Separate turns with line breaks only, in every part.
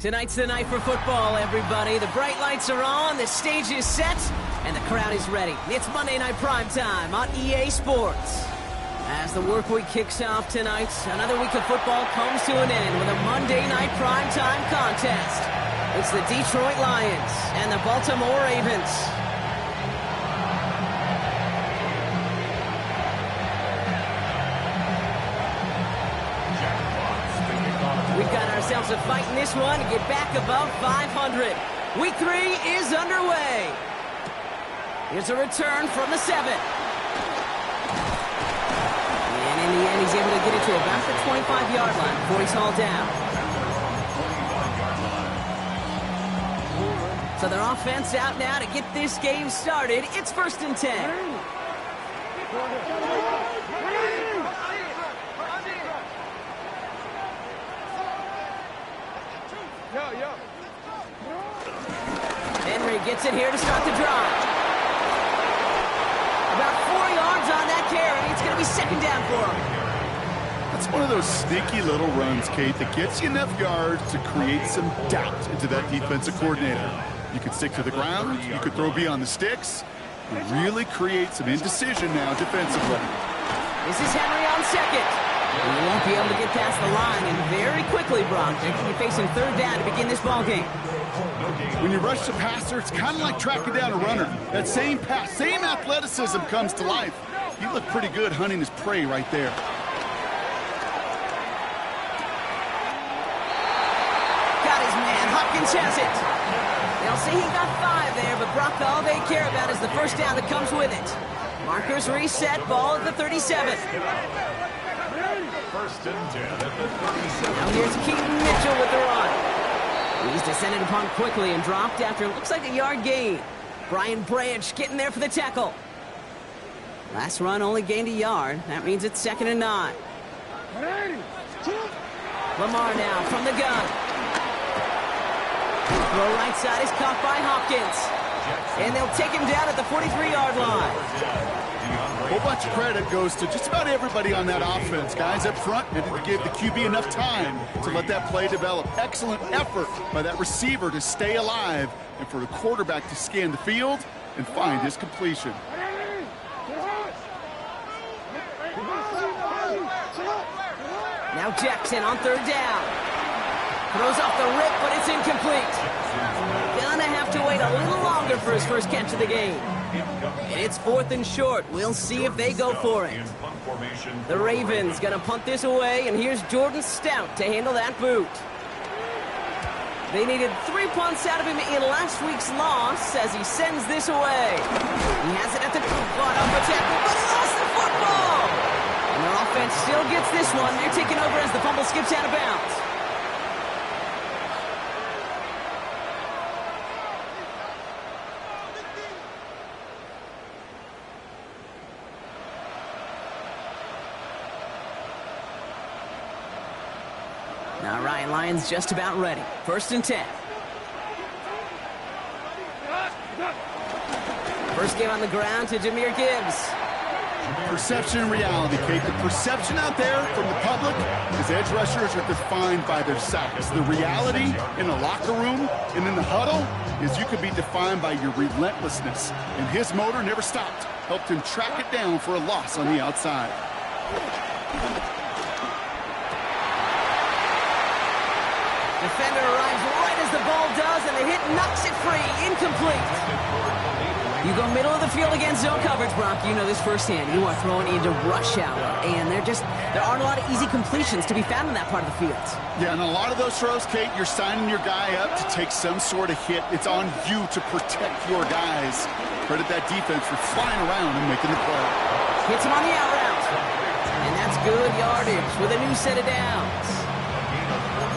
Tonight's the night for football, everybody. The bright lights are on, the stage is set, and the crowd is ready. It's Monday Night Primetime on EA Sports. As the work week kicks off tonight, another week of football comes to an end with a Monday Night Primetime contest. It's the Detroit Lions and the Baltimore Ravens. We've got ourselves a fight in this one to get back above 500. Week 3 is underway. Here's a return from the 7. And in the end, he's able to get it to about the 25-yard line before he's hauled down. So their offense out now to get this game started. It's 1st and 10. Henry gets it here to start the drive. About 4 yards on that carry. It's going to be 2nd down for him.
That's one of those sneaky little runs, Kate, that gets you enough yards to create some doubt into that defensive coordinator. You could stick to the ground. You could throw beyond the sticks. And really create some indecision now defensively.
This is Henry on 2nd. He won't be able to get past the line, and very quickly, Brock, they're going to be facing 3rd down to begin this ball game.
When you rush the passer, it's kind of like tracking down a runner. That same pass, same athleticism comes to life. He looked pretty good hunting his prey right there.
Got his man. Hopkins has it. They'll say he got 5 there, but Brock, all they care about is the 1st down that comes with it. Markers reset, ball at the 37.
1st and 10 at the 37.
Now here's Keaton Mitchell with the run. He's descended upon quickly and dropped after it looks like a yard gain. Brian Branch getting there for the tackle. Last run only gained a yard. That means it's 2nd and 9. Lamar now from the gun. Throw right side is caught by Hopkins. And they'll take him down at the 43-yard line.
A whole bunch of credit goes to just about everybody on that offense. Guys up front needed to give the QB enough time to let that play develop. Excellent effort by that receiver to stay alive and for the quarterback to scan the field and find his completion.
Now Jackson on 3rd down. Throws off the rip, but it's incomplete. Gonna have to wait a little longer for his first catch of the game. And it's 4th and short. We'll see if they go for it. The Ravens gonna punt this away, and here's Jordan Stout to handle that boot. They needed 3 punts out of him in last week's loss as he sends this away. He has it at the caught off a tackle, but he lost the football. And their offense still gets this one. They're taking over as the fumble skips out of bounds. Now Ryan Lyons just about ready. 1st and 10. First game on the ground to Jahmyr Gibbs.
Perception and reality, Kate. The perception out there from the public is edge rushers are defined by their size. The reality in the locker room and in the huddle is you can be defined by your relentlessness. And his motor never stopped. Helped him track it down for a loss on the outside.
Defender arrives right as the ball does, and the hit knocks it free. Incomplete. You go middle of the field against zone coverage, Brock. You know this firsthand. You are throwing into rush hour, and there aren't a lot of easy completions to be found in that part of the field.
Yeah, and a lot of those throws, Kate, you're signing your guy up to take some sort of hit. It's on you to protect your guys. Credit that defense for flying around and making the play.
Hits him on the out route. And that's good yardage with a new set of downs.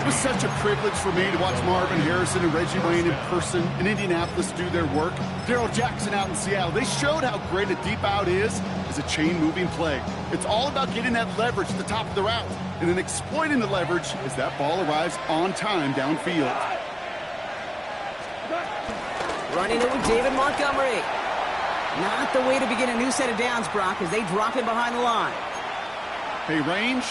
It was such a privilege for me to watch Marvin Harrison and Reggie Wayne in person in Indianapolis do their work. Darrell Jackson out in Seattle. They showed how great a deep out is as a chain-moving play. It's all about getting that leverage at the top of the route and then exploiting the leverage as that ball arrives on time downfield.
Running it with David Montgomery. Not the way to begin a new set of downs, Brock, as they drop him behind the line.
Hey, range,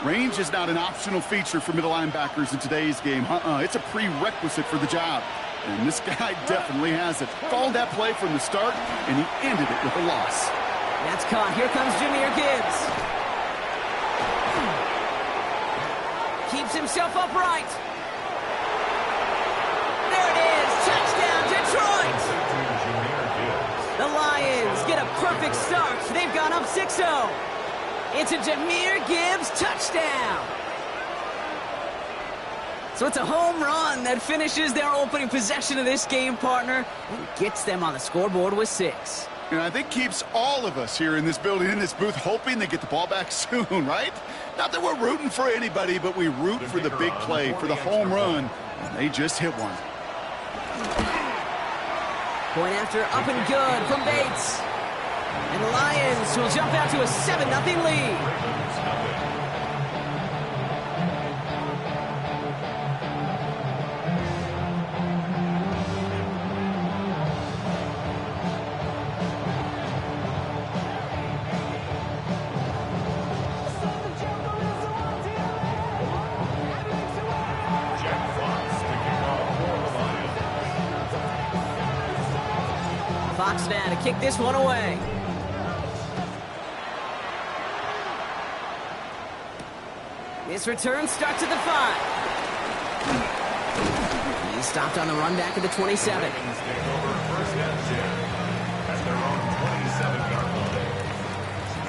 Range is not an optional feature for middle linebackers in today's game. It's a prerequisite for the job. And this guy definitely has it. Called that play from the start, and he ended it with a loss.
That's caught. Here comes Jahmyr Gibbs. Keeps himself upright. There it is. Touchdown, Detroit. The Lions get a perfect start. They've gone up 6-0. It's a Jahmyr Gibbs touchdown. So it's a home run that finishes their opening possession of this game, partner, and gets them on the scoreboard with 6.
And I think keeps all of us here in this building, in this booth, hoping they get the ball back soon, right? Not that we're rooting for anybody, but we root for the big play, for the home run, and they just hit one.
Point after up and good from Bates. And the Lions will jump out to a 7-0 lead. Fox now to kick this one away. This return starts at the 5. He's stopped on the run back at the 27.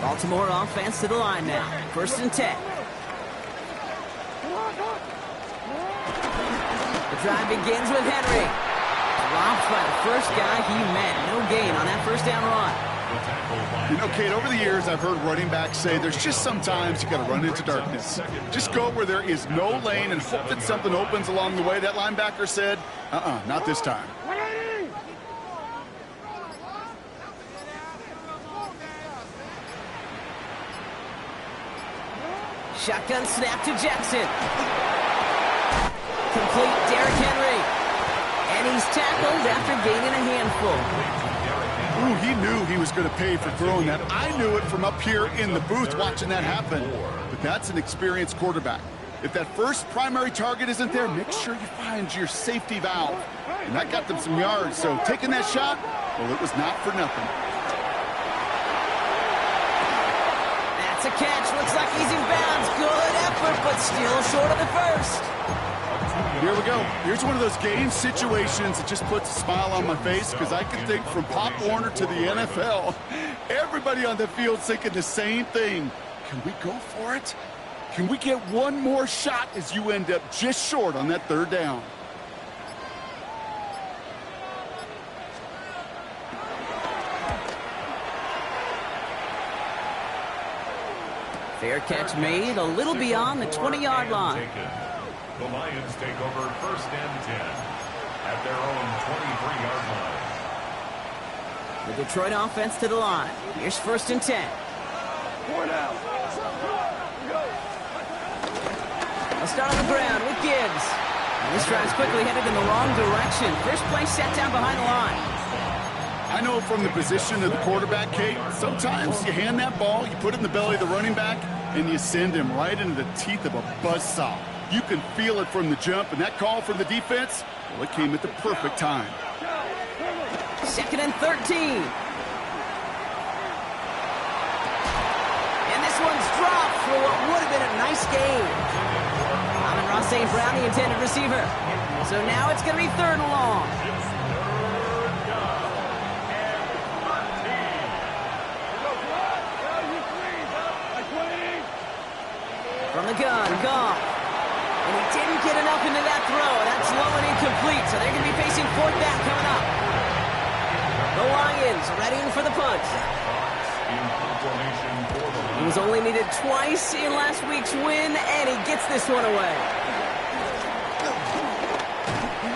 Baltimore offense to the line now. 1st and 10. The drive begins with Henry. Dropped by the first guy he met. No gain on that first down run.
You know, Kate, over the years, I've heard running backs say there's just sometimes you got to run into darkness. Just go where there is no lane and hope that something opens along the way. That linebacker said, not this time.
Shotgun snap to Jackson. Complete Derrick Henry. And he's tackled after gaining a handful.
Ooh, he knew he was going to pay for throwing that. I knew it from up here in the booth watching that happen. But that's an experienced quarterback. If that first primary target isn't there, make sure you find your safety valve. And that got them some yards. So taking that shot, well, it was not for nothing.
That's a catch. Looks like he's in bounds. Good effort, but still short of the first.
Here we go. Here's one of those game situations that just puts a smile on my face because I can think from Pop Warner to the NFL. Everybody on the field thinking the same thing. Can we go for it? Can we get one more shot as you end up just short on that 3rd down?
Fair catch made a little beyond the 20-yard line.
The Lions take over 1st and 10 at their own 23-yard line.
The Detroit offense to the line. Here's 1st and 10. I'll start on the ground with Gibbs. And this drive's quickly headed in the wrong direction. First play set down behind the line.
I know from the position of the quarterback, Kate, sometimes you hand that ball, you put it in the belly of the running back, and you send him right into the teeth of a buzzsaw. You can feel it from the jump, and that call from the defense, well, it came at the perfect time.
2nd and 13. And this one's dropped for what would have been a nice gain. Amon-Ra St. Brown, the intended receiver. So now it's going to be 3rd and long. From the gun, Goff. And he didn't get enough into that throw. That's low and incomplete, so they're going to be facing 4th down coming up. The Lions readying for the punt. He was only needed twice in last week's win, and he gets this one away.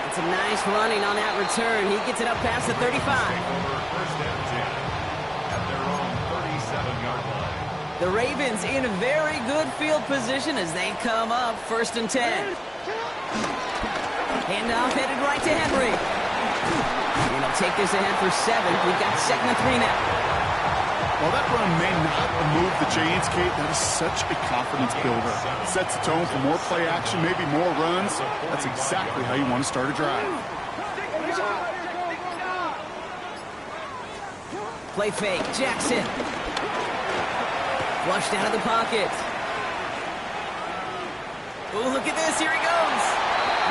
It's a nice running on that return. He gets it up past the 35. The Ravens in very good field position as they come up 1st and 10. Handoff headed right to Henry. And he'll take this ahead for 7. We've got 2nd and 3 now.
While that run may not have moved the chains, Kate, that is such a confidence builder. Sets the tone for more play action, maybe more runs. That's exactly how you want to start a drive.
Play fake, Jackson. Flushed out of the pocket. Oh, look at this, here he goes.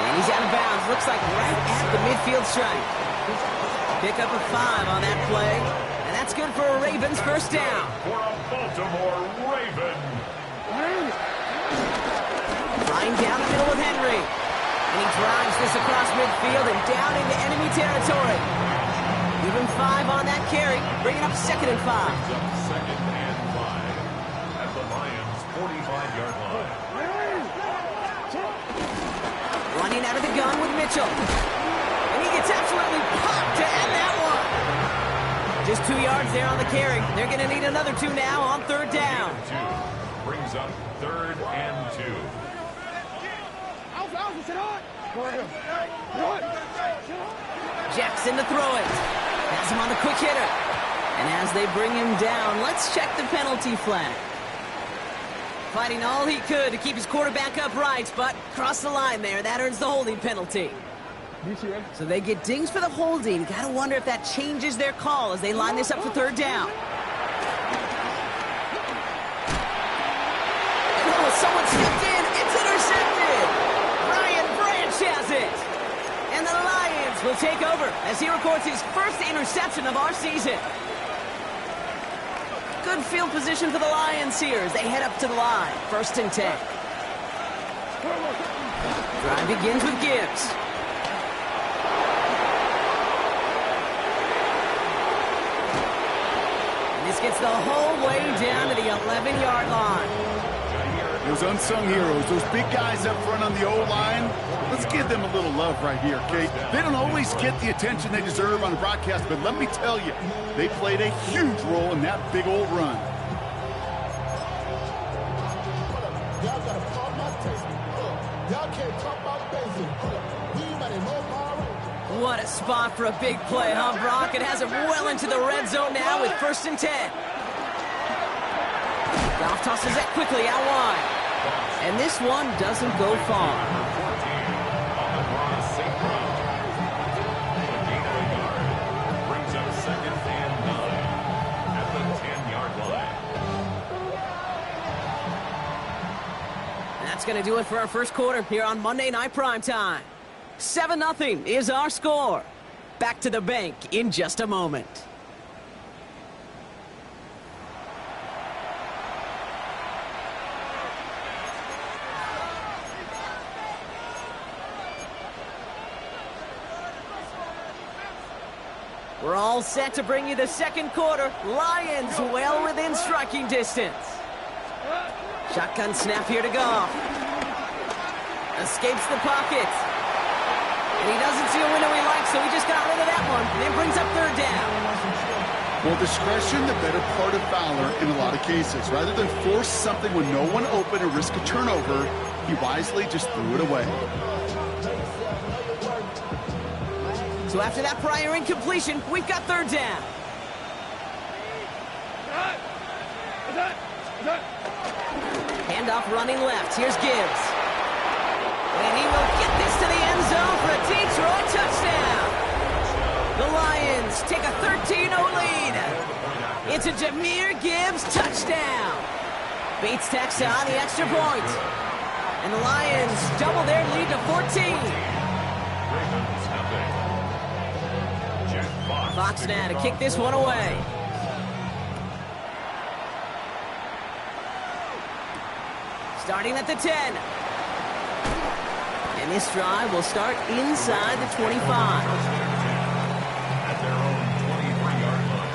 And he's out of bounds, looks like right at the midfield stripe. Pick up a 5 on that play, and that's good for a Ravens first down.
For a Baltimore Raven.
Flying down the middle with Henry. And he drives this across midfield and down into enemy territory. Give him 5 on that carry, bringing up 2nd and 5.
Second and 5 at the Lions' 45-yard line.
Running out of the gun with Mitchell. And he gets absolutely popped to end that one. Just 2 yards there on the carry. They're going to need another 2 now on 3rd down.
2 brings up 3rd and 2.
Jackson to throw it. Has him on the quick hitter. And as they bring him down, let's check the penalty flag. Fighting all he could to keep his quarterback upright, but crossed the line there. That earns the holding penalty. So they get dings for the holding. Got to wonder if that changes their call as they line this up for 3rd down. Oh, someone stepped in. It's intercepted. Ryan Branch has it. And the Lions will take over as he records his first interception of our season. Good field position for the Lions here as they head up to the line. 1st and 10. Drive begins with Gibbs. And this gets the whole way down to the 11-yard line.
Those unsung heroes, those big guys up front on the O-line, let's give them a little love right here, Kate. They don't always get the attention they deserve on the broadcast, but let me tell you, they played a huge role in that big old run.
What a spot for a big play, huh, Brock? It has it well into the red zone now with 1st and 10. Goff tosses that quickly out wide. And this one doesn't go far. That's going to do it for our first quarter here on Monday Night Primetime. 7-0 is our score. Back to the bank in just a moment. We're all set to bring you the 2nd quarter. Lions well within striking distance. Shotgun snap here to Goff. Escapes the pocket. And he doesn't see a window he likes, so he just got rid of that one. And it brings up 3rd down.
Well, discretion, the better part of valor in a lot of cases. Rather than force something when no one open or risk a turnover, he wisely just threw it away.
So after that prior incompletion, we've got 3rd down. Handoff running left. Here's Gibbs. And he will get this to the end zone for a Detroit touchdown. The Lions take a 13-0 lead. It's a Jahmyr Gibbs touchdown. Bates tacks on the extra point. And the Lions double their lead to 14. Fox now to kick this one away. Starting at the 10. And this drive will start inside the 25.
At their own 23-yard line.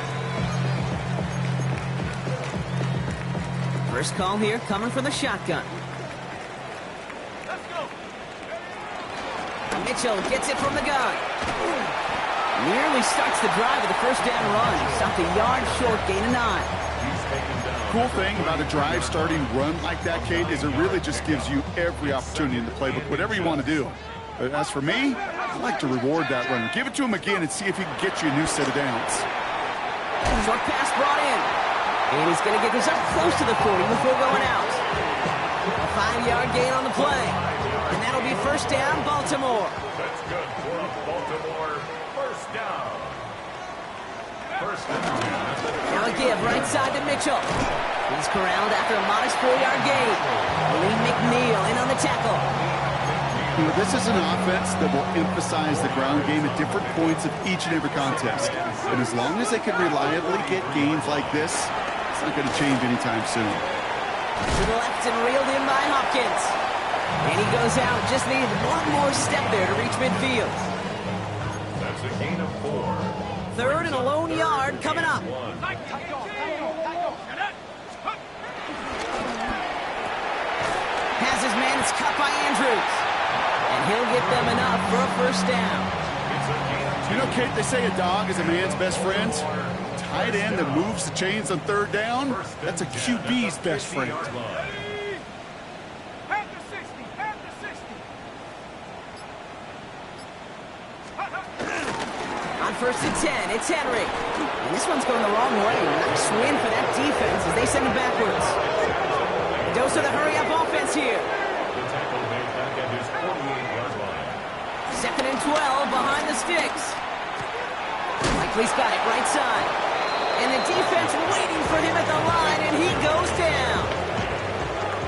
First call here coming from the shotgun.
Let's go.
Mitchell gets it from the gun. Nearly starts the drive with the first down run. Stopped a yard short, gain of 9.
Cool thing about a drive starting run like that, Kate, is it really just gives you every opportunity in the playbook, whatever you want to do. But as for me, I like to reward that runner. Give it to him again and see if he can get you a new set of downs.
Short pass brought in. And he's going to get this up close to the 40 before going out. A 5-yard gain on the play. And that'll be first down, Baltimore.
That's good for Baltimore. First down. First down.
Now a give right side to Mitchell. He's corralled after a modest 4-yard gain. Lee McNeil in on the tackle.
You know, this is an offense that will emphasize the ground game at different points of each and every contest. And as long as they can reliably get gains like this, it's not going to change anytime soon.
To the left and reeled in by Hopkins. And he goes out. Just needed one more step there to reach midfield.
That's a gain of 4.
Third and a lone yard coming up. Has his man. It's cut by Andrews. And he'll get them enough for a first down.
You know, Kate, they say a dog is a man's best friend. Tight end that moves the chains on third down, that's a QB's best friend.
On first and 10, it's Henry. And this one's going the wrong way. Nice win for that defense as they send it backwards. Dose of the hurry-up offense here. Second and 12 behind the sticks. Likely's got it right side. And the defense waiting for him at the line, and he goes down.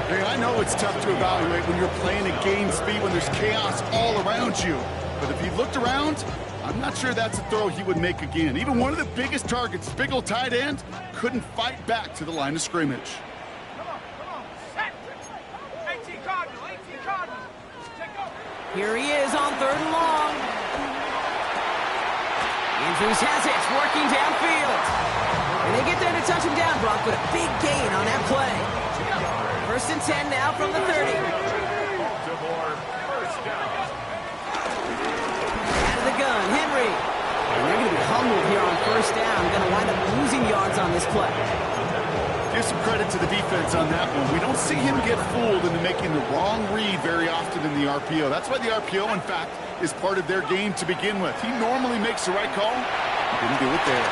Hey, I know it's tough to evaluate when you're playing at game speed when there's chaos all around you. But if he looked around, I'm not sure that's a throw he would make again. Even one of the biggest targets, big old tight end, couldn't fight back to the line of scrimmage.
Here he is on third and long. Andrews has it, working downfield. And they get there to touch him down, Brock, with a big gain on that play. First and 10 now from the 30. Out of the gun, Henry. And they're going to be humbled here on first down. Going to wind up losing yards on this play.
Give some credit to the defense on that one. We don't see him get fooled into making the wrong read very often in the RPO. That's why the RPO, in fact, is part of their game to begin with. He normally makes the right call. He didn't do it there.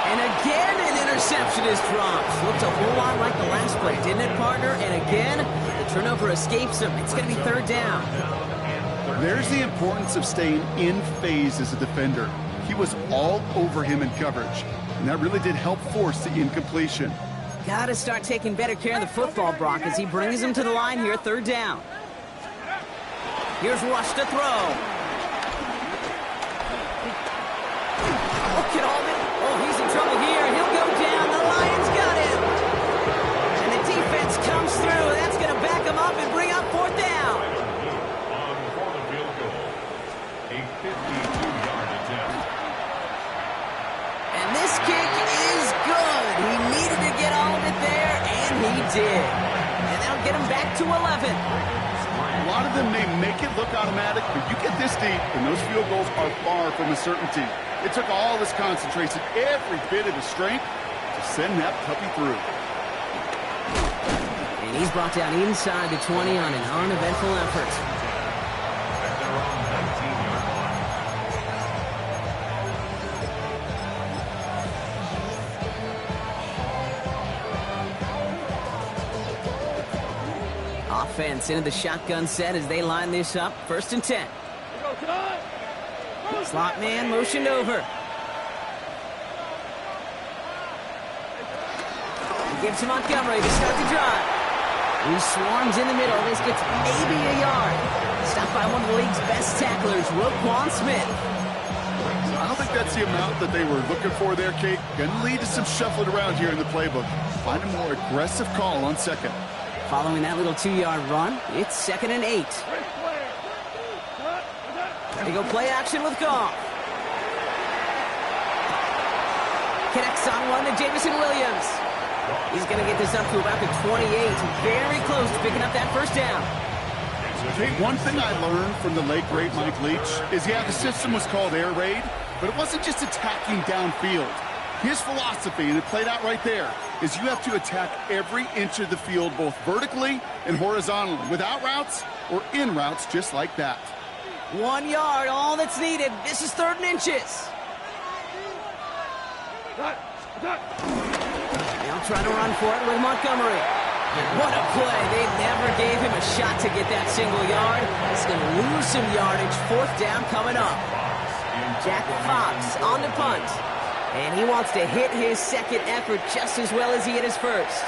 And again, an interception is dropped. Looked a whole lot like the last play, didn't it, partner? And again, the turnover escapes him. It's going to be third down.
There's the importance of staying in phase as a defender. He was all over him in coverage. And that really did help force the incompletion.
Got to start taking better care of the football, Brock, as he brings him to the line here, third down. Here's Rush to throw. Look at Allman. Oh, he's in trouble here. He'll go down. The Lions got him. And the defense comes through. That's going to back him up and bring up fourth down.
On for the field goal. A 52-yard attempt.
And this kick is good. He needed to get all of it there, and he did. And that'll get him back to 11.
A lot of them may make it look automatic, but you get this deep, and those field goals are far from a certainty. It took all his concentration, every bit of his strength, to send that puppy through.
And he's brought down inside the 20 on an uneventful effort.
At their own 19-yard line.
Offense into the shotgun set as they line this up. First and 10. Slot man motioned over. He gives to Montgomery to start the drive. He swarms in the middle. This gets maybe a yard. Stopped by one of the league's best tacklers, Roquan Smith.
I don't think that's the amount that they were looking for there, Kate. Going to lead to some shuffling around here in the playbook. Find a more aggressive call on second.
Following that little 2-yard run, it's second and 8. They go play action with Goff. Connects on one to Jamison Williams. He's going to get this up to about the 28. Very close to picking up that first down.
Hey, one thing I learned from the late, great Mike Leach is, yeah, the system was called air raid, but it wasn't just attacking downfield. His philosophy, and it played out right there, is you have to attack every inch of the field, both vertically and horizontally, without routes or in routes just like that.
1 yard, all that's needed. This is third and inches. trying to run for it with Montgomery. What a play. They never gave him a shot to get that single yard. He's going to lose some yardage. 4th down coming up. Jack Fox on the punt. And he wants to hit his second effort just as well as he hit his first.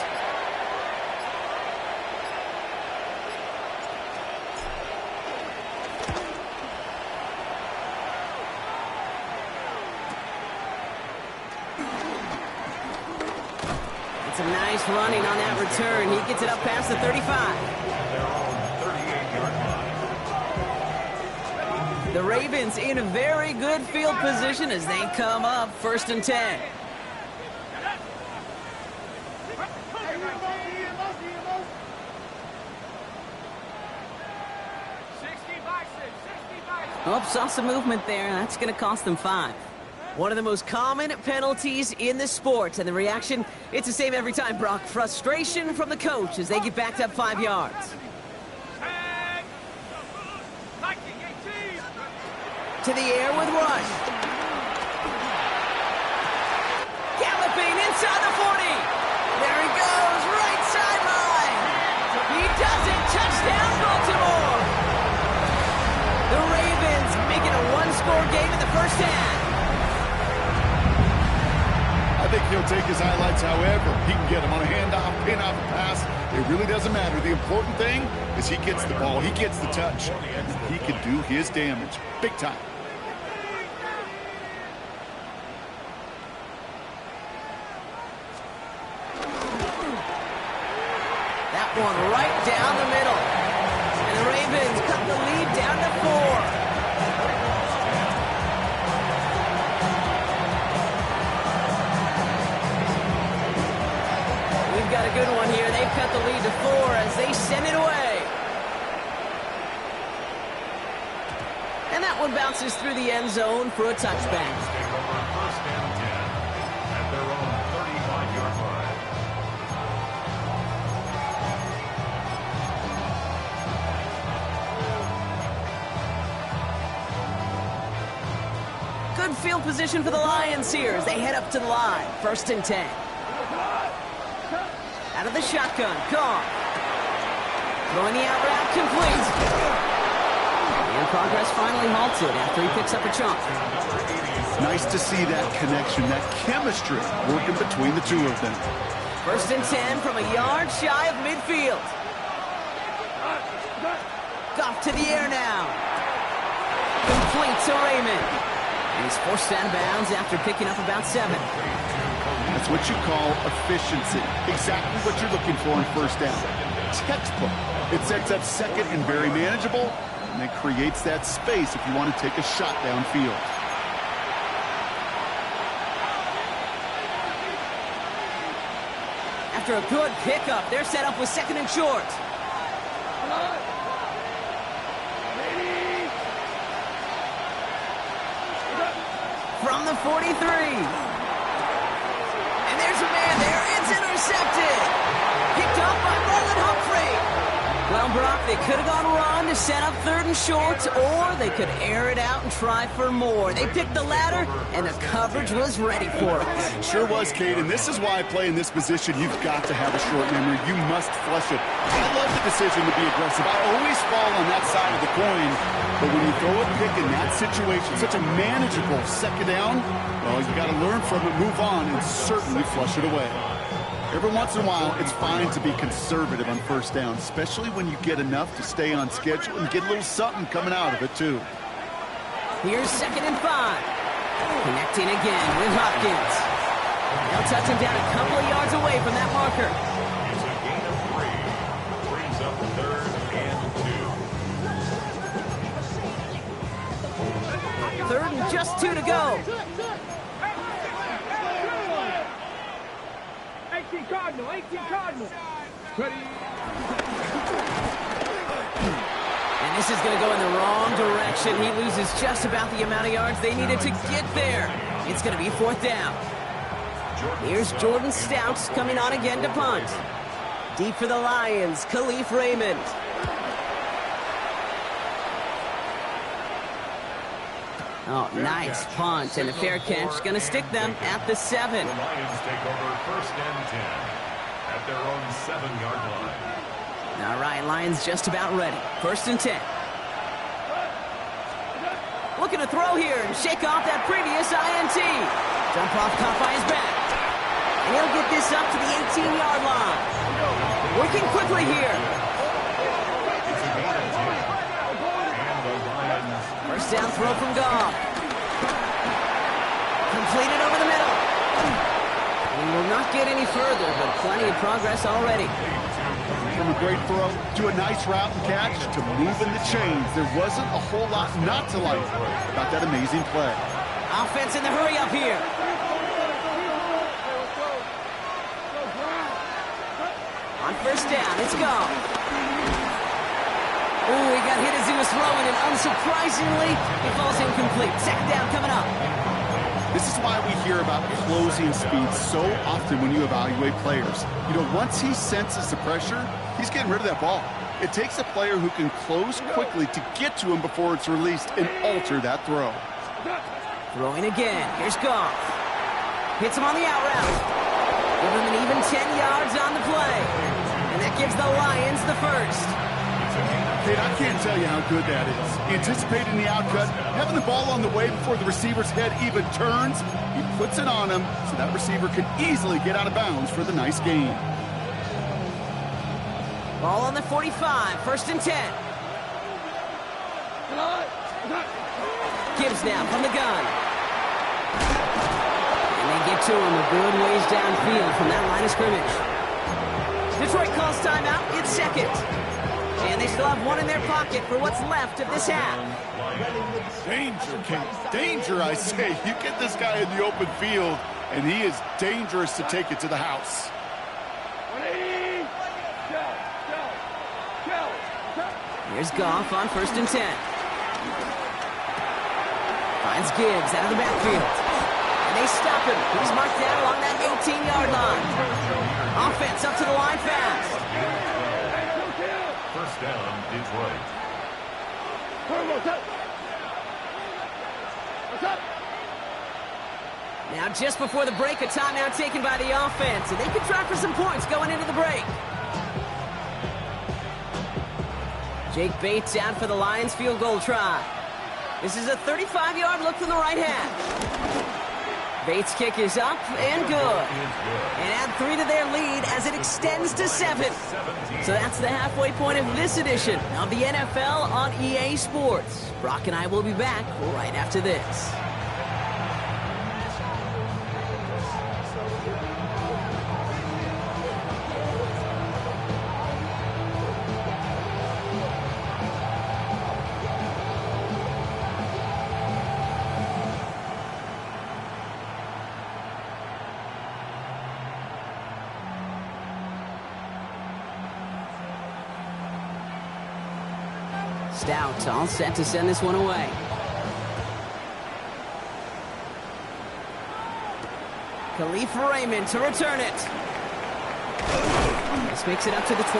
Some nice running on that return. He gets it up past the 35. The Ravens in a very good field position as they come up 1st and 10. Oh, saw some movement there. That's going to cost them 5. One of the most common penalties in the sport, and the reaction, it's the same every time, Brock. Frustration from the coach as they get backed up 5 yards. To the air with Rush. Galloping inside the 40. There he goes, right sideline. He does it, touchdown Baltimore. The Ravens making a 1-score game in the first half.
I think he'll take his highlights however he can get them on a handoff, pin-off, pass. It really doesn't matter. The important thing is he gets the ball. He gets the touch. He can do his damage. Big time.
That one right down the middle. And the Ravens cut the lead down to 4. Got a good one here. They've cut the lead to 4 as they send it away. And that one bounces through the end zone for a touchback.
Take over 1st and 10 at their own 35-yard line.
Good field position for the Lions here as they head up to the line. 1st and 10. Out of the shotgun, Carr. Throwing the out route, complete. And progress finally halted after he picks up a chunk.
Nice to see that connection, that chemistry working between the two of them.
1st and 10 from a yard shy of midfield. Goff to the air now. Complete to Raymond. And he's forced out of bounds after picking up about 7.
That's what you call efficiency. Exactly what you're looking for in 1st down. Textbook. It sets up 2nd and very manageable, and it creates that space if you want to take a shot downfield.
After a good pickup, they're set up with 2nd and short. From the 43. There's a man there. It's intercepted. Picked up by Marlon Humphrey. Well, Brock, they could have gone run to set up 3rd and short, or they could air it out and try for more. They picked the latter, and the coverage was ready for it.
Sure was, Kate, and this is why I play in this position. You've got to have a short memory. You must flush it. I love the decision to be aggressive. I always fall on that side of the coin, but when you throw a pick in that situation, such a manageable 2nd down, well, you got to learn from it, move on, and certainly flush it away. Every once in a while, it's fine to be conservative on 1st down, especially when you get enough to stay on schedule and get a little something coming out of it, too.
Here's 2nd and 5. Connecting again with Hopkins. They'll touch him down a couple of yards away from that marker.
It's a gain of 3. Brings up 3rd and 2.
3rd and just 2 to go.
18 Cardinal. Ready.
And this is going to go in the wrong direction. He loses just about the amount of yards they needed to get there. It's going to be 4th down. Here's Jordan Stouts coming on again to punt. Deep for the Lions, Khalif Raymond. Oh, nice punt, and a fair catch. Going to stick them at the 7.
The Lions take over 1st and 10 at their own 7-yard line.
All right, Lions just about ready. 1st and 10. Looking to throw here and shake off that previous INT. Jump off caught by his back. And he'll get this up to the 18-yard line. Working quickly here.
It's a gain of 10. And the Lions.
First down throw from Goff. Completed over the middle. We will not get any further, but plenty of progress already.
From a great throw to a nice route and catch to moving the chains. There wasn't a whole lot not to like about that amazing play.
Offense in the hurry up here. On first down, it's Goff. Ooh, he got hit as he was throwing, and unsurprisingly, he falls incomplete. 2nd down coming up.
This is why we hear about closing speed so often when you evaluate players. You know, once he senses the pressure, he's getting rid of that ball. It takes a player who can close quickly to get to him before it's released and alter that throw.
Throwing again. Here's Goff. Hits him on the out route. Give him an even 10 yards on the play. And that gives the Lions the first.
Kate, I can't tell you how good that is. Anticipating the outcut, having the ball on the way before the receiver's head even turns, he puts it on him so that receiver can easily get out of bounds for the nice gain.
Ball on the 45, 1st and 10. Gibbs now from the gun. And they get to him a good ways downfield from that line of scrimmage. Detroit calls timeout. It's 2nd. And they still have one in their pocket for what's left of this half.
Danger, Kate. Danger, I say. You get this guy in the open field, and he is dangerous to take it to the house.
Here's Goff on 1st and 10. Finds Gibbs out of the backfield. And they stop him. He's marked down along that 18-yard line. Offense up to the line fast.
1st down, Detroit.
Now, just before the break, a timeout taken by the offense, and they can try for some points going into the break. Jake Bates out for the Lions field goal try. This is a 35-yard look from the right hash. Bates' kick is up and good. And add 3 to their lead as it extends to 7. So that's the halfway point of this edition of the NFL on EA Sports. Brock and I will be back right after this. Stout all set to send this one away. Khalif Raymond to return it. This makes it up to the 25.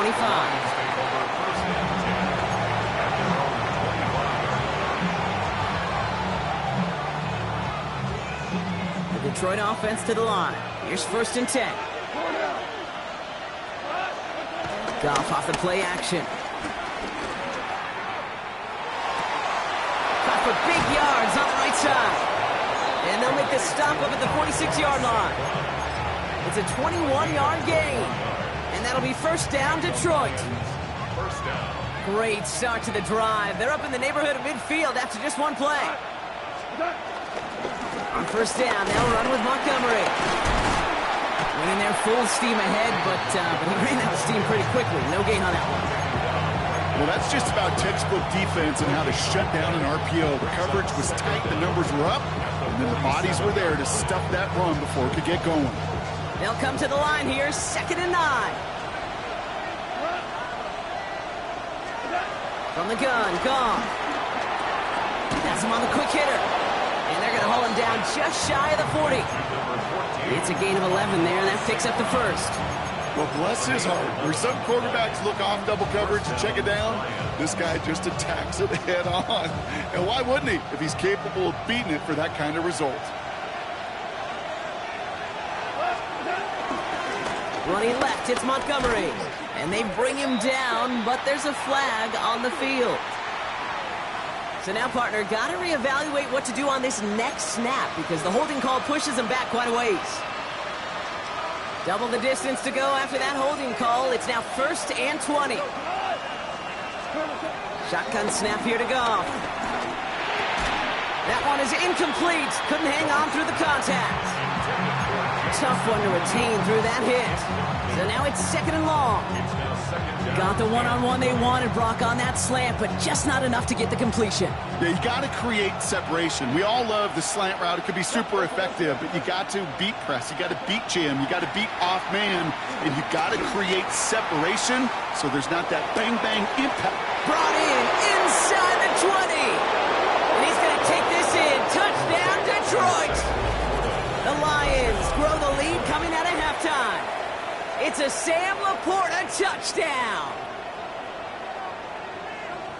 The Detroit offense to the line. Here's 1st and 10. Goff off the play action. For big yards on the right side. And they'll make the stop up at the 46-yard line. It's a 21-yard gain. And that'll be 1st down, Detroit.
1st down.
Great start to the drive. They're up in the neighborhood of midfield after just one play. On 1st down, they'll run with Montgomery. Running there full steam ahead, but he ran out of steam pretty quickly. No gain on that one.
Well, that's just about textbook defense and how to shut down an RPO. The coverage was tight, the numbers were up, and then the bodies were there to stuff that run before it could get going.
They'll come to the line here, 2nd and 9. From the gun, Goff. That's him on the quick hitter. And they're going to hold him down just shy of the 40. It's a gain of 11 there, and that picks up the 1st.
Well, bless his heart. Where some quarterbacks look off double coverage and check it down, this guy just attacks it head on. And why wouldn't he if he's capable of beating it for that kind of result?
Running left, it's Montgomery. And they bring him down, but there's a flag on the field. So now, partner, got to reevaluate what to do on this next snap because the holding call pushes him back quite a ways. Double the distance to go after that holding call. It's now 1st and 20. Shotgun snap here to go. That one is incomplete. Couldn't hang on through the contact. Tough one to retain through that hit. So now it's 2nd and long. Got the one-on-one they wanted, Brock, on that slant, but just not enough to get the completion.
Yeah, you got to create separation. We all love the slant route. It could be super effective, but you got to beat press. You got to beat jam. You got to beat off man, and you got to create separation so there's not that bang-bang impact.
Brought in inside the 20. And he's going to take this in. Touchdown, Detroit. The Lions grow the lead coming out of halftime. It's a Sam Laporta touchdown.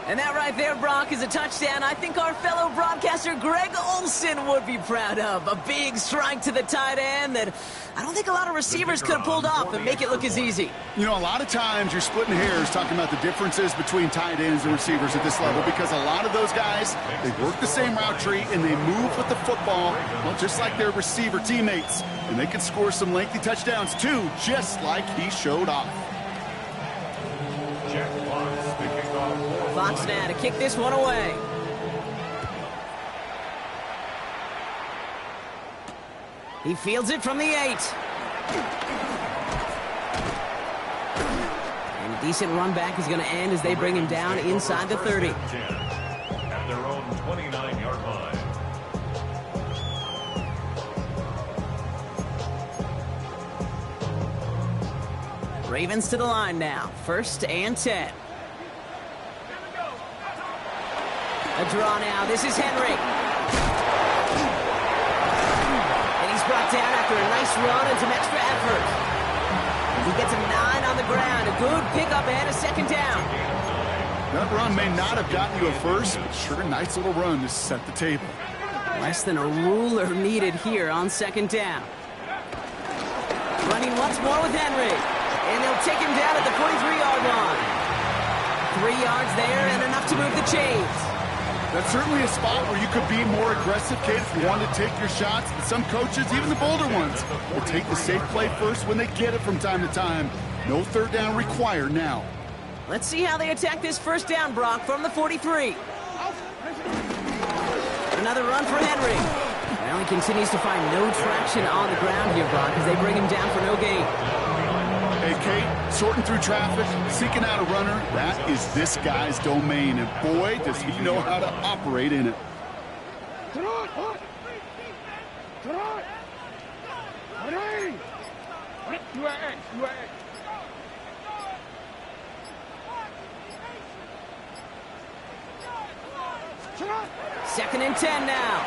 And that right there, Brock, is a touchdown I think our fellow broadcaster Greg Olsen would be proud of. A big strike to the tight end that I don't think a lot of receivers could have pulled off and make it look as easy.
You know, a lot of times you're splitting hairs talking about the differences between tight ends and receivers at this level because a lot of those guys, they work the same route tree and they move with the football, well, just like their receiver teammates. And they can score some lengthy touchdowns too, just like he showed off.
Fox now to kick this one away. He fields it from the 8. And a decent run back is going to end as they bring him down inside the 30.
At their own 29-yard line.
Ravens to the line now. 1st and 10. A draw now. This is Henry. And he's brought down after a nice run and some extra effort. He gets a 9 on the ground. A good pickup and a 2nd down.
That run may not have gotten you a first, but sure, a nice little run to set the table.
Less than a ruler needed here on 2nd down. Running once more with Henry. And they'll take him down at the 43-yard line. 3 yards there and enough to move the chains.
That's certainly a spot where you could be more aggressive, Kate, if you want to take your shots. And some coaches, even the bolder ones, will take the safe play first when they get it from time to time. No 3rd down required now.
Let's see how they attack this 1st down, Brock, from the 43. Another run for Henry. Well, he continues to find no traction on the ground here, Brock, as they bring him down for no gain.
Hey, Kate, sorting through traffic, seeking out a runner, that is this guy's domain. And boy, does he know how to operate in it.
Second and 10 now.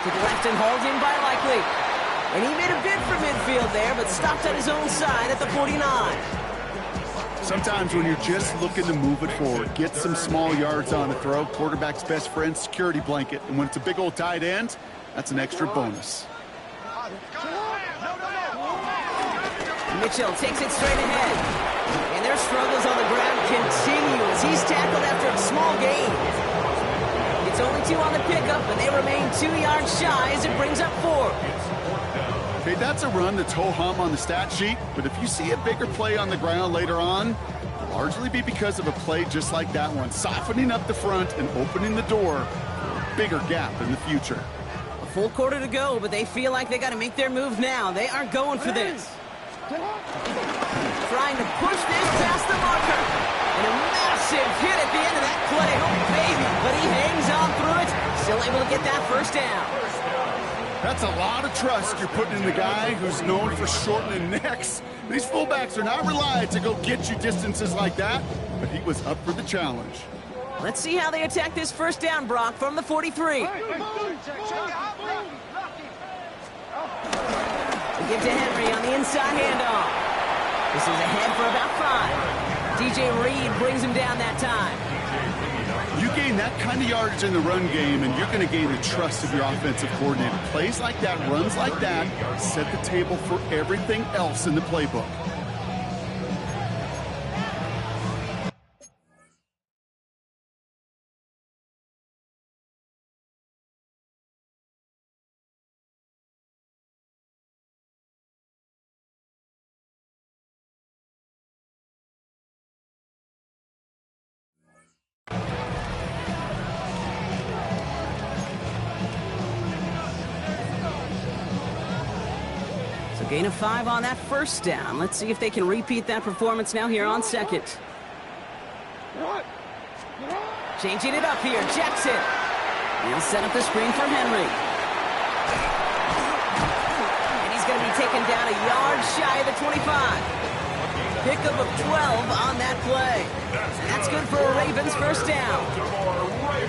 To the left and hauled in by Likely. And he made a bid for midfield there, but stopped at his own side at the 49.
Sometimes when you're just looking to move it forward, get some small yards on the throw, quarterback's best friend, security blanket. And when it's a big old tight end, that's an extra bonus.
Mitchell takes it straight ahead. And their struggles on the ground continue as he's tackled after a small gain. It's only 2 on the pickup, and they remain 2 yards shy as it brings up 4.
Okay, that's a run that's ho-hum on the stat sheet, but if you see a bigger play on the ground later on, it'll largely be because of a play just like that one, softening up the front and opening the door for a bigger gap in the future.
A full quarter to go, but they feel like they got to make their move now. They are going for this. Trying to push this past the marker. And a massive hit at the end of that play. Oh, baby. But he hangs on through it. Still able to get that 1st down.
That's a lot of trust you're putting in the guy who's known for shortening necks. These fullbacks are not relied to go get you distances like that, but he was up for the challenge.
Let's see how they attack this 1st down, Brock, from the 43. Give to Henry on the inside handoff. This is ahead for about 5. DJ Reed brings him down that time.
You gain that kind of yardage in the run game, and you're going to gain the trust of your offensive coordinator. Plays like that, runs like that, set the table for everything else in the playbook.
Gain of 5 on that first down. Let's see if they can repeat that performance now here on second. Changing it up here, Jackson. He'll set up the screen for Henry. And he's going to be taken down a yard shy of the 25. Pickup of 12 on that play. And that's good for a Ravens first down.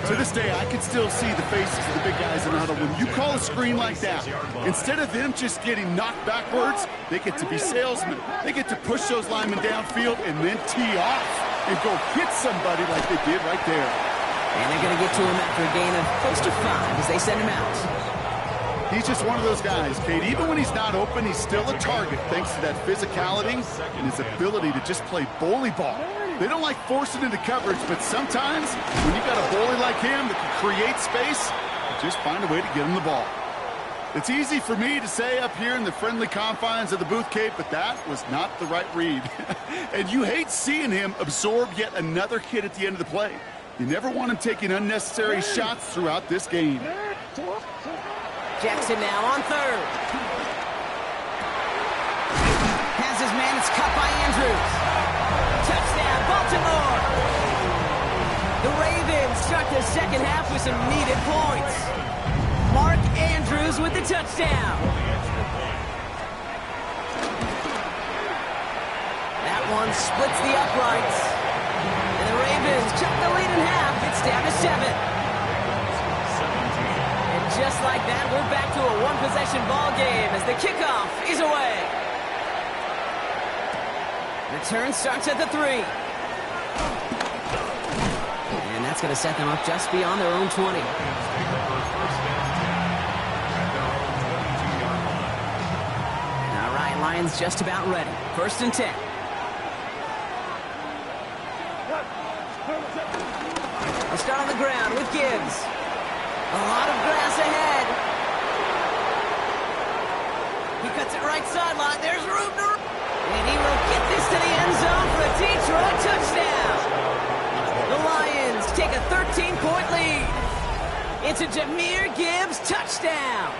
To this day, I can still see the faces of the big guys in the huddle. When you call a screen like that, instead of them just getting knocked backwards, they get to be salesmen. They get to push those linemen downfield and then tee off and go hit somebody like they did right there.
And they're going to get to him after a gain of close to 5 as they send him out.
He's just one of those guys, Kate. Even when he's not open, he's still a target thanks to that physicality and his ability to just play bully ball. They don't like forcing into coverage, but sometimes when you've got a bully like him that can create space, you just find a way to get him the ball. It's easy for me to say up here in the friendly confines of the booth, Kate, but that was not the right read. And you hate seeing him absorb yet another hit at the end of the play. You never want him taking unnecessary shots throughout this game.
Jackson now on third. Has his man, it's cut by Andrews. Touchdown, Baltimore! The Ravens start the second half with some needed points. Mark Andrews with the touchdown. That one splits the uprights. And the Ravens cut the lead in half. It's down to 7. And just like that, we're back to a one-possession ball game as the kickoff is away. Return starts at the 3. And that's going to set them up just beyond their own 20. All right, Lions just about ready. 1st and 10. They'll start on the ground with Gibbs. A lot of grass ahead. He cuts it right sideline. There's room to... And he will get this to the end zone for a Detroit touchdown. The Lions take a 13-point lead. It's a Jahmyr Gibbs touchdown.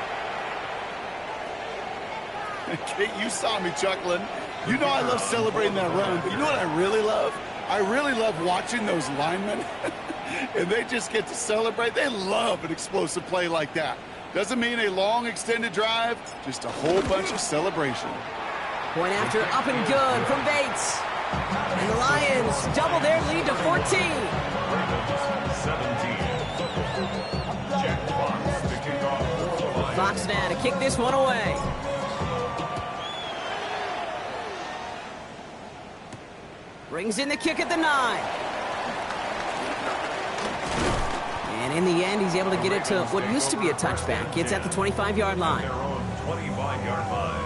Kate, you saw me chuckling. You know I love celebrating that run, but you know what I really love? I really love watching those linemen. And they just get to celebrate. They love an explosive play like that. Doesn't mean a long extended drive, just a whole bunch of celebration.
Point after up and good from Bates. And the Lions double their lead to 14.
17. Jack Fox to kick off for the Lions.
Fox now to kick this one away. Brings in the kick at the 9. And in the end, he's able to get it to what used to be a touchback. It's at the 25-yard line.
Their own 25-yard line.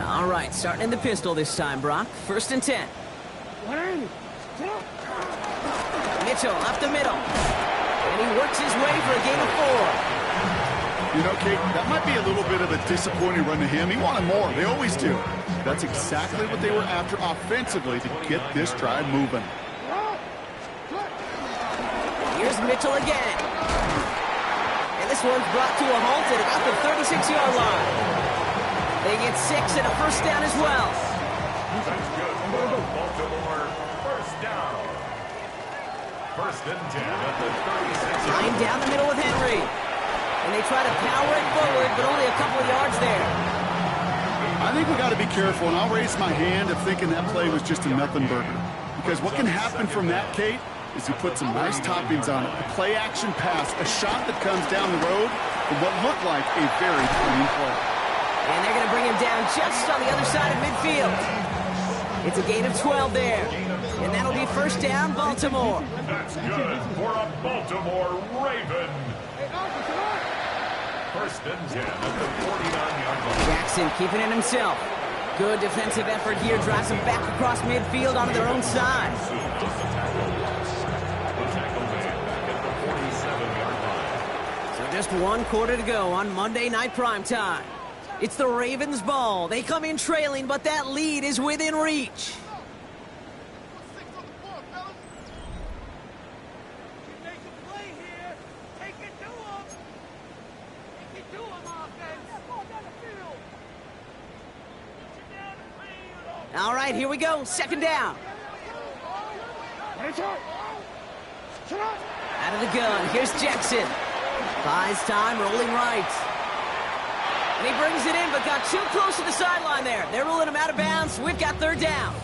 All right, starting in the pistol this time, Brock. 1st and 10. Mitchell up the middle. And he works his way for a gain of 4.
You know, Kate, that might be a little bit of a disappointing run to him. He wanted more. They always do. That's exactly what they were after offensively to get this drive moving.
Here's Mitchell again. And this one's brought to a halt at about the 36-yard line. They get 6 and a first down as well.
That's good. Baltimore first down. 1st and 10 at the 36.
Line down the middle with Henry. And they try to power it forward, but only a couple of yards there.
I think we got to be careful, and I'll raise my hand of thinking that play was just a nothing burger. Because what can happen from that, Kate, is you put some nice toppings on it. A play-action pass, a shot that comes down the road from what looked like a very clean play.
And they're going to bring him down just on the other side of midfield. It's a gain of 12 there. And that'll be first down, Baltimore.
That's good for a Baltimore Raven. First and 10 at the 49-yard line.
Jackson keeping it himself. Good defensive effort here. Drives them back across midfield onto their own side.
The tackle made back at the 47-yard line.
So just 1 quarter to go on Monday Night Primetime. It's the Ravens' ball. They come in trailing, but that lead is within reach. All right, here we go. Second down. Out of the gun. Here's Jackson. Buys time, rolling right. And he brings it in, but got too close to the sideline there. They're ruling him out of bounds. We've got third down.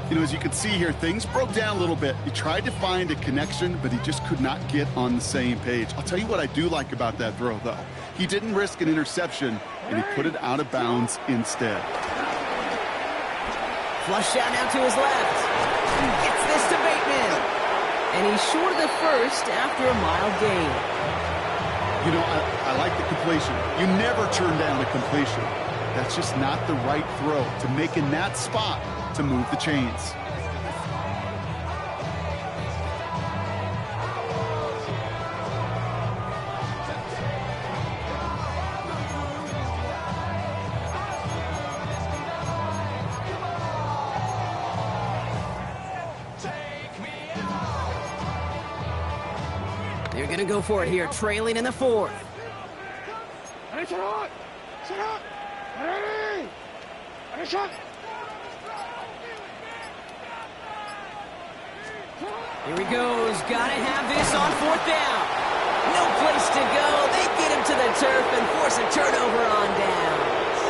You know, as you can see here, things broke down a little bit. He tried to find a connection, but he just could not get on the same page. I'll tell you what I do like about that throw, though. He didn't risk an interception, and he put it out of bounds instead.
Flush out now to his left. Gets this to Bateman. And he's short of the first after a mild gain.
You know, I like the completion. You never turn down a completion. That's just not the right throw to make in that spot to move the chains.
They're going to go for it here, trailing in the fourth. Here he goes. Got to have this on fourth down. No place to go. They get him to the turf and force a turnover on downs.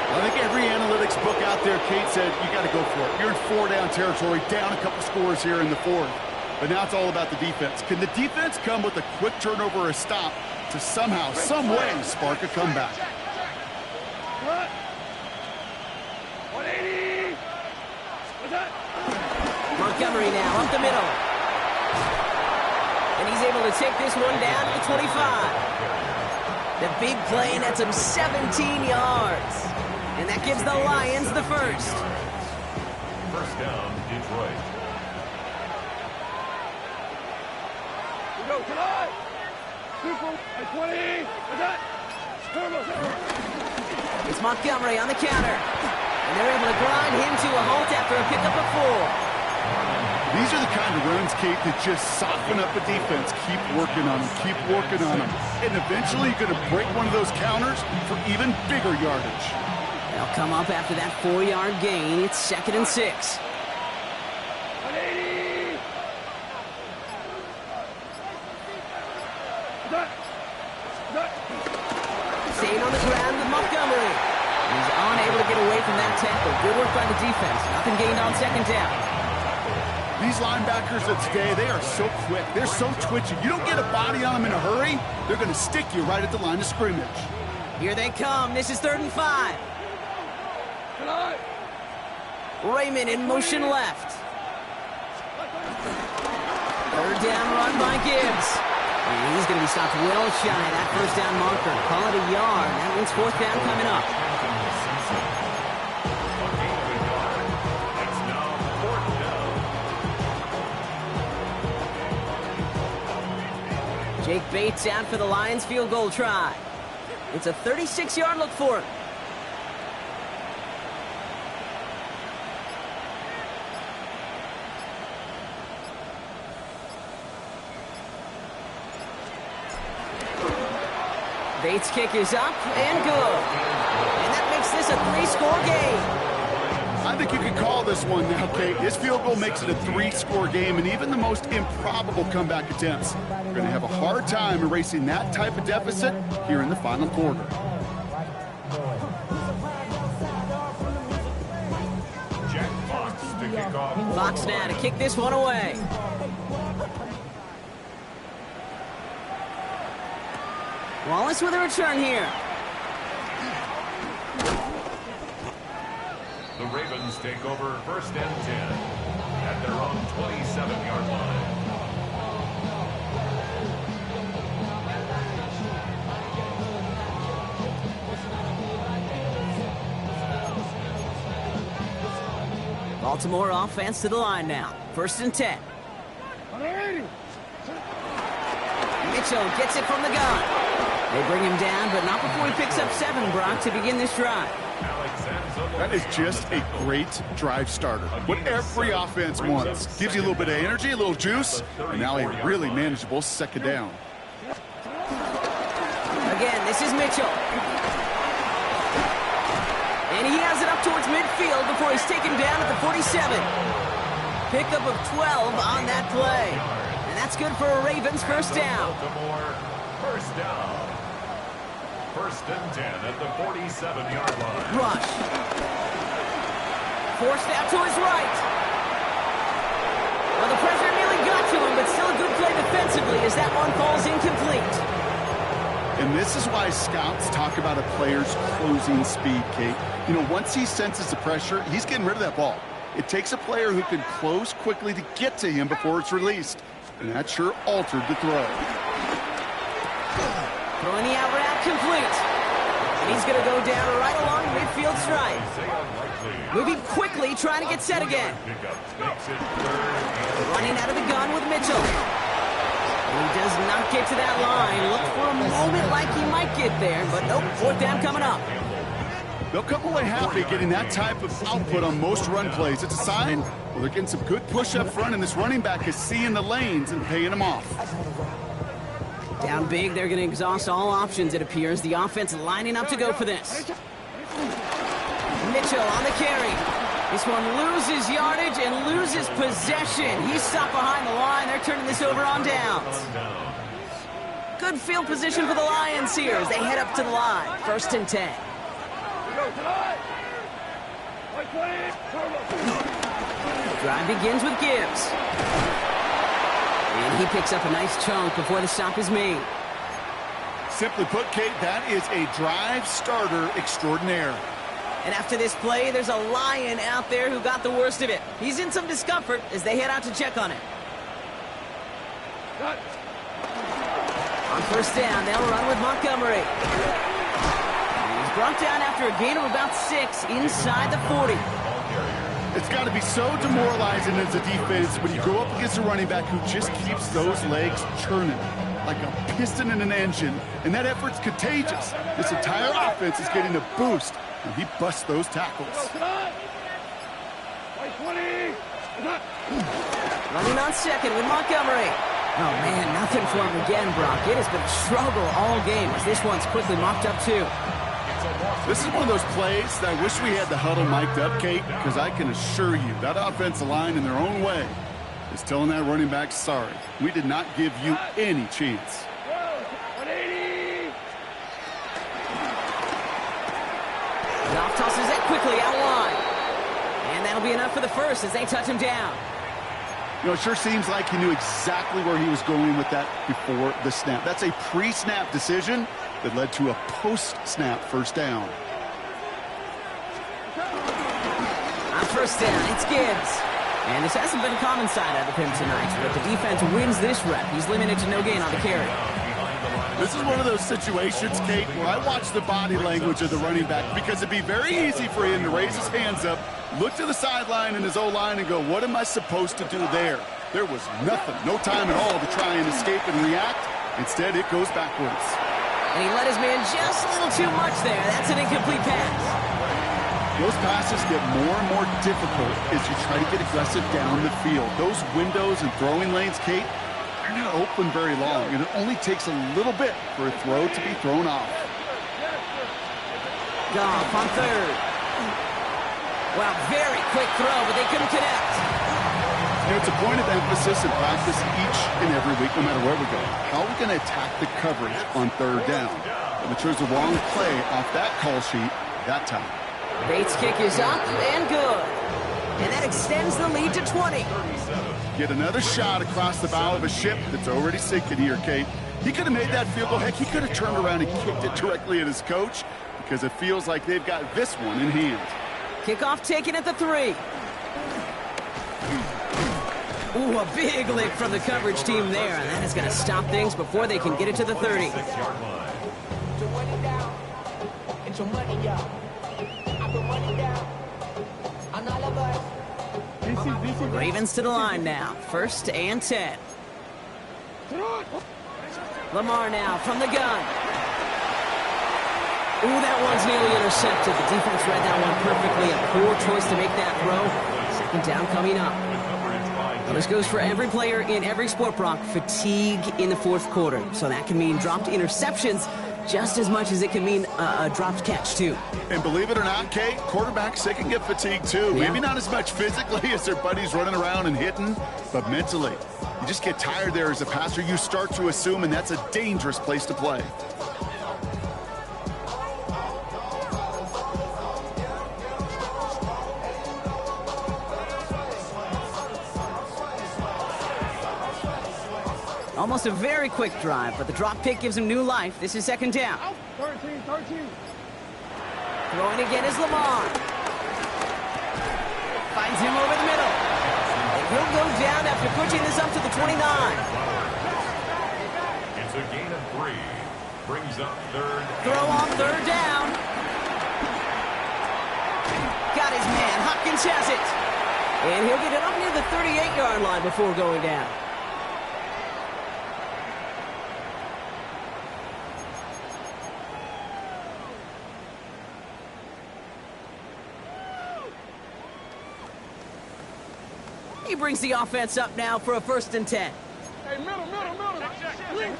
I think every analytics book out there, Kate, said you got to go for it. You're in 4-down territory, down a couple scores here in the fourth. But now it's all about the defense. Can the defense come with a quick turnover or a stop to somehow, some way, spark a comeback?
Montgomery now up the middle. And he's able to take this one down to the 25. The big play nets him 17 yards. And that gives the Lions the first.
First down, Detroit.
It's Montgomery on the counter. And they're able to grind him to a halt after a pickup of 4.
These are the kind of runs, Kate, that just soften up a defense. Keep working on them, keep working on them. And eventually you're going to break one of those counters for even bigger yardage.
They'll come up after that 4-yard gain. It's 2nd and 6. Staying on the ground with Montgomery. He's unable to get away from that tackle. Good work by the defense. Nothing gained on second down.
These linebackers of today, they are so quick. They're so twitchy. You don't get a body on them in a hurry, they're going to stick you right at the line of scrimmage.
Here they come. This is 3rd and 5. Raymond in motion left. 3rd down run by Gibbs. And he's going to be stopped well shy of that first down marker. Call it a yard. That means 4th down coming up.
It's now 4th down.
Jake Bates out for the Lions field goal try. It's a 36-yard look for him. Bates' kick is up and good. And that makes this a 3-score game.
I think you could call this one now, Kate. His field goal makes it a 3-score game, and even the most improbable comeback attempts are going to have a hard time erasing that type of deficit here in the final quarter.
Jack Fox to kick off.
Fox now to kick this one away. Wallace with a return here.
The Ravens take over 1st and 10 at their own 27-yard line.
Baltimore offense to the line now. 1st and 10. Mitchell gets it from the gun. They bring him down, but not before he picks up 7, Brock, to begin this drive.
That is just a great drive starter. What every offense wants. Gives you a little bit of energy, a little juice, and now a really manageable 2nd down.
Again, this is Mitchell. And he has it up towards midfield before he's taken down at the 47. Pickup of 12 on that play. And that's good for a Ravens 1st down.
1st down. 1st and 10 at the 47-yard line.
Rush. Forced out to his right. Well, the pressure nearly got to him, but still a good play defensively as that one falls incomplete.
And this is why scouts talk about a player's closing speed, Kate. You know, once he senses the pressure, he's getting rid of that ball. It takes a player who can close quickly to get to him before it's released. And that sure altered the throw.
Throwing the out route complete. And he's going to go down right along midfield stripe. Moving quickly, trying to get set again. Running out of the gun with Mitchell. And he does not get to that line. Looked for a moment like he might get there, but nope, 4th down coming up.
They'll come away happy getting that type of output on most run plays. It's a sign, well, they're getting some good push up front, and this running back is seeing the lanes and paying them off.
Down big, they're going to exhaust all options, it appears. The offense lining up to go for this. Mitchell on the carry. This one loses yardage and loses possession. He's stopped behind the line. They're turning this over on downs. Good field position for the Lions here as they head up to the line. 1st and 10. Drive begins with Gibbs. And he picks up a nice chunk before the stop is made.
Simply put, Kate, that is a drive starter extraordinaire.
And after this play, there's a Lion out there who got the worst of it. He's in some discomfort as they head out to check on him. On 1st down, they'll run with Montgomery. He's brought down after a gain of about 6 inside the 40.
It's got to be so demoralizing as a defense when you go up against a running back who just keeps those legs churning like a piston in an engine, and that effort's contagious. This entire offense is getting a boost, and he busts those tackles.
Running on 2nd with Montgomery. Oh, man, nothing for him again, Brock. It has been a struggle all game as this one's quickly mopped up, too.
This is one of those plays that I wish we had the huddle mic'd up, Kate, because I can assure you that offensive line in their own way is telling that running back, sorry, we did not give you any chance.
Goff tosses it quickly out wide. And that'll be enough for the 1st as they touch him down.
You know, it sure seems like he knew exactly where he was going with that before the snap. That's a pre-snap decision that led to a post-snap 1st down.
On 1st down, it's Gibbs. And this hasn't been a common side out of him tonight, but the defense wins this rep. He's limited to no gain on the carry.
This is one of those situations, Kate, where I watch the body language of the running back because it'd be very easy for him to raise his hands up, look to the sideline in his O-line and go, what am I supposed to do there? There was nothing, no time at all to try and escape and react. Instead, it goes backwards.
And he let his man just a little too much there. That's an incomplete pass.
Those passes get more and more difficult as you try to get aggressive down the field. Those windows and throwing lanes, Kate, they're not open very long, and it only takes a little bit for a throw to be thrown off.
Goff on 3rd. Wow, very quick throw, but they couldn't connect.
You know, it's a point of emphasis in practice each and every week, no matter where we go. How are we going to attack the coverage on 3rd down? And we chose the wrong play off that call sheet that time.
Bates' kick is up and good. And that extends the lead to 20.
Get another shot across the bow of a ship that's already sinking here, Kate. He could have made that field goal. Heck, he could have turned around and kicked it directly at his coach because it feels like they've got this one in hand.
Kickoff taken at the 3. Ooh, a big lick from the coverage team there, and that is going to stop things before they can get it to the 30. Ravens to the line now. 1st and 10. Lamar now from the gun. Ooh, that one's nearly intercepted. The defense read that one perfectly. A poor choice to make that throw. 2nd down coming up. Well, this goes for every player in every sport, Brock. Fatigue in the 4th quarter. So that can mean dropped interceptions just as much as it can mean a dropped catch, too.
And believe it or not, Kate, quarterbacks, they can get fatigued, too.
Yeah.
Maybe not as much physically as their buddies running around and hitting, but mentally. You just get tired there as a passer. You start to assume, and that's a dangerous place to play.
Almost a very quick drive, but the drop pick gives him new life. This is 2nd down.
13.
Throwing again is Lamar. Finds him over the middle. And he'll go down after pushing this up to the 29.
It's a gain of 3. Brings up 3rd.
Throw on 3rd down. Got his man. Hopkins has it. And he'll get it up near the 38-yard line before going down. He brings the offense up now for a 1st and 10.
Hey, middle. Swing.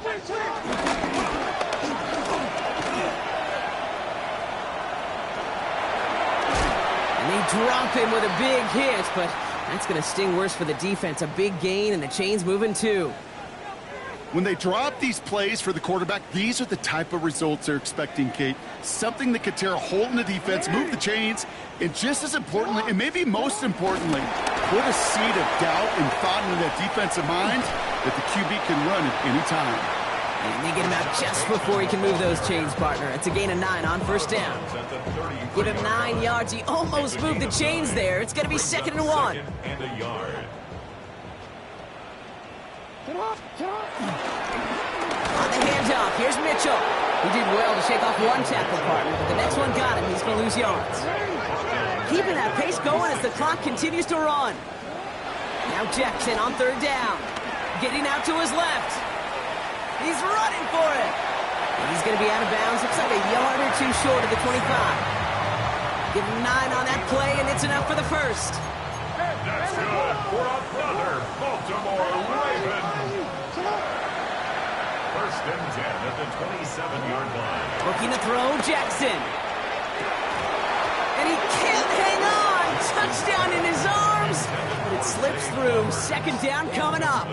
And they drop him with a big hit, but that's going to sting worse for the defense. A big gain, and the chain's moving too.
When they drop these plays for the quarterback, these are the type of results they're expecting, Kate. Something that could tear a hole in the defense, move the chains, and just as importantly, and maybe most importantly, put a seed of doubt and thought into that defensive mind that the QB can run at any time.
And they get him out just before he can move those chains, partner. It's a gain of 9 on 1st down. Give him 9 yards. He almost moved the chains there. It's going to be 2nd and 1.
And a yard.
On the handoff, here's Mitchell. He did well to shake off one tackle partner, but the next one got him. He's going to lose yards. Keeping that pace going as the clock continues to run. Now Jackson on 3rd down. Getting out to his left. He's running for it. And he's going to be out of bounds. Looks like a yard or 2 short of the 25. Give him 9 on that play, and it's enough for the 1st.
That's good for another Baltimore Ravens. 1st and 10 at the 27-yard line.
Looking to throw, Jackson. And he can't hang on. Touchdown in his arms. But it slips through. 2nd down coming up.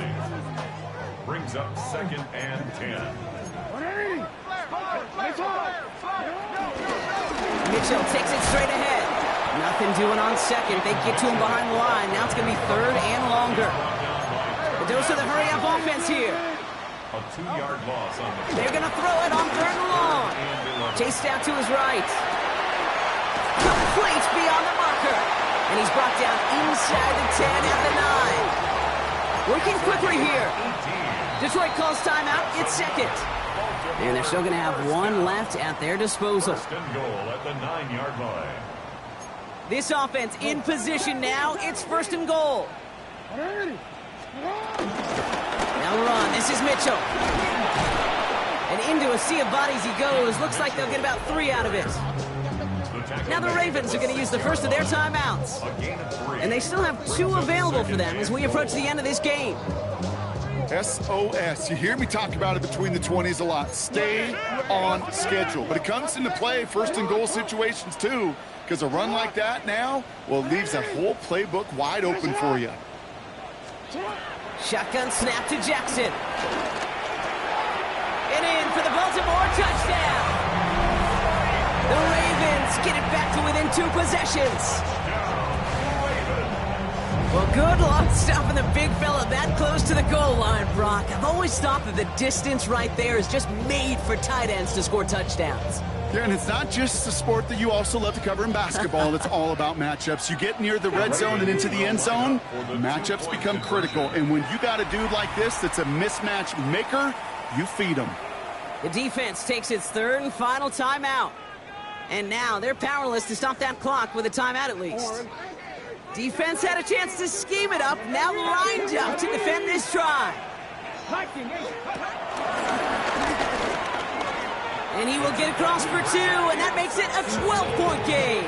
Brings up 2nd and 10.
Mitchell takes it straight ahead. Nothing doing on 2nd. They get to him behind the line. Now it's going to be 3rd and longer. The dose of the hurry-up offense here.
A 2-yard loss on the play.
They're going to throw it on 3rd and long. Chased out to his right. Complete beyond the marker. And he's brought down inside the 10 at the 9. Working quickly here. Detroit calls timeout. It's 2nd. And they're still going to have 1 left at their disposal.
1st and goal at the 9-yard line.
This offense in position now. It's 1st and goal. Now run. This is Mitchell. And into a sea of bodies he goes. Looks like they'll get about 3 out of it. Now the Ravens are going to use the first of their timeouts. And they still have 2 available for them as we approach the end of this game.
SOS. You hear me talk about it between the 20s a lot. Stay on schedule. But it comes into play 1st and goal situations too, because a run like that now, well, it leaves that whole playbook wide open for you.
Shotgun snap to Jackson. And in for the Baltimore touchdown. The Ravens get it back to within 2 possessions. Well, good luck stopping the big fella that close to the goal line, Brock. I've always thought that the distance right there is just made for tight ends to score touchdowns.
Yeah, and it's not just a sport that you also love to cover in basketball. It's all about matchups. You get near the red zone and into the end zone, matchups become critical. And when you got a dude like this that's a mismatch maker, you feed him.
The defense takes its third and final timeout. And now they're powerless to stop that clock with a timeout at least. Defense had a chance to scheme it up, now lined up to defend this try. And he will get across for 2, and that makes it a 12-point game.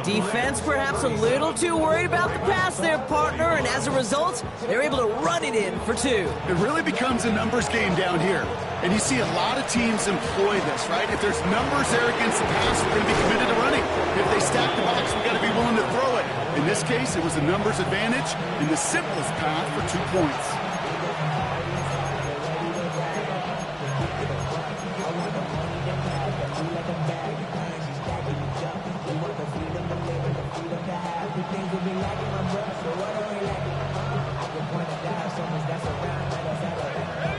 Defense perhaps a little too worried about the pass there, partner, and as a result, they're able to run it in for 2.
It really becomes a numbers game down here. And you see a lot of teams employ this, right? If there's numbers there against the pass, we're going to be committed to running. If they stack the box, we've got to be willing to throw it. In this case, it was a numbers advantage and the simplest path for 2 points.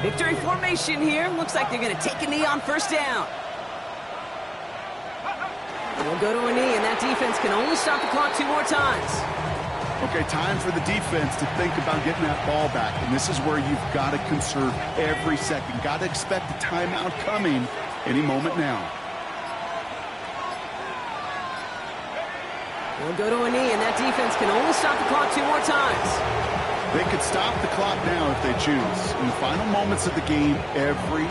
Victory formation here. Looks like they're going to take a knee on first down. They'll go to a knee, and that defense can only stop the clock 2 more times.
Okay, time for the defense to think about getting that ball back. And this is where you've got to conserve every second. Got to expect a timeout coming any moment now.
They'll go to a knee, and that defense can only stop the clock 2 more times.
They could stop the clock now if they choose. In the final moments of the game, every